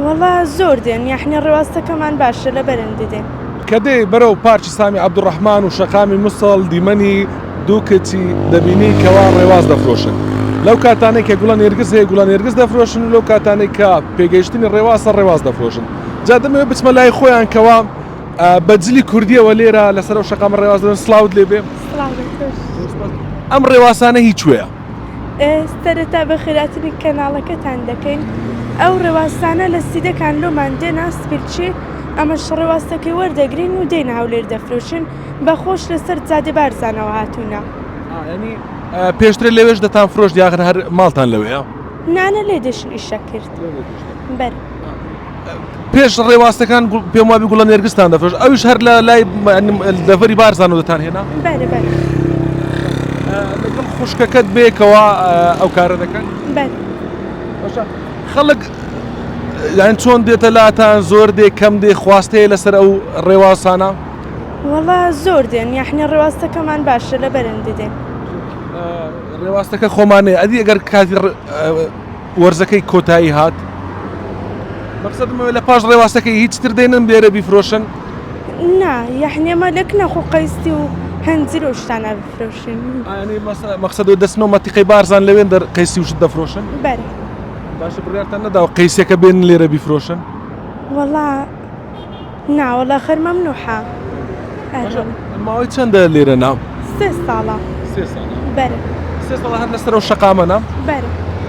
والله زۆر دێن یاحنی ڕێواستەکەمان باشە لە بەرەندە دێن. کە دێ بەرەو پارکی سامی عەبدوڕەحمان و شەقامی موسڵ دیمەنی دوو کەچی دەبینی کەوا ڕێواز دەفرۆشن. لەو کاتانەی کە گوڵە نێرگس هەیە گوڵە نێرگس دەفرۆشن و لەو کاتانەی کە پێگەیشتنی ڕێواسە ڕێواز دەفرۆشن. جا دەمەوێت بچمە لای خۆیان کەوا بەجلی کوردیەوە لێرە لەسەر و شەقام ڕێواز دەن سلااوت لێبێ. ئەم ڕێواسانە هیچ وەیە؟ سەرەتا بە خێراتنی کەناڵەکەتان دەکەین ئەو ڕێواسانە لە سیدەکان لۆمان دێنا سپیرچی ئەمەش ڕێواستەکەی وەردەگرین و دێنە هەولێر دەفرۆشن بە خۆش لەسەر جادە بارزانەوە هاتوونە. ینی پێشتر لەوێش دەتان فرۆشت یاخر هەر ماڵتان لەوەیە؟ نانە لێ دەشن ئیشە کرد. بەر پێش ڕێواستەکان پێم وابی گوڵە نێرگستان دەفرۆشت ئەویش هەر لە لای دەڤەری بارزانەوە دەتان هێنا؟ بەرە بەر لەگەڵ خوشکەکەت بێکەوە ئەو کارە دەکەن؟ بەر خەڵک یان چۆن دێتە لاتان زۆر دێ کەم دێ خواستەیە لەسەر ئەو ڕێواسانە؟ وەڵا زۆر دێن یاحنی ڕێواستەکەمان باشە لە بەرەندە دێن. ڕێواستەکە خۆمانەیە ئەدی ئەگەر کاتی وەرزەکەی کۆتایی هات مەقسەدمەوە لە پاش ڕێواستەکەی هیچتر دێنن لێرە بیفرۆشن؟ نا یاحنێمە لەک نەخۆ قەیستی و هەنجیر و شتانە بفرۆشن. مەقسەدەوە دەستنەوە مەتیقەی بارزان لەوێن قەیسی وشت دەفرۆشن؟ بەرە باشە بڕیارتان نەداوە قەیسەکە بێن لێرە بیفرۆشن؟ وەڵا ناوەڵا خەر مەمنوحە. ماوەی چەندە لێرە نام؟ 3 ساڵە. 3 ساڵە. بەرە 3 ساڵە هەر لەسەر ئەو شەقامە نام؟ بەرە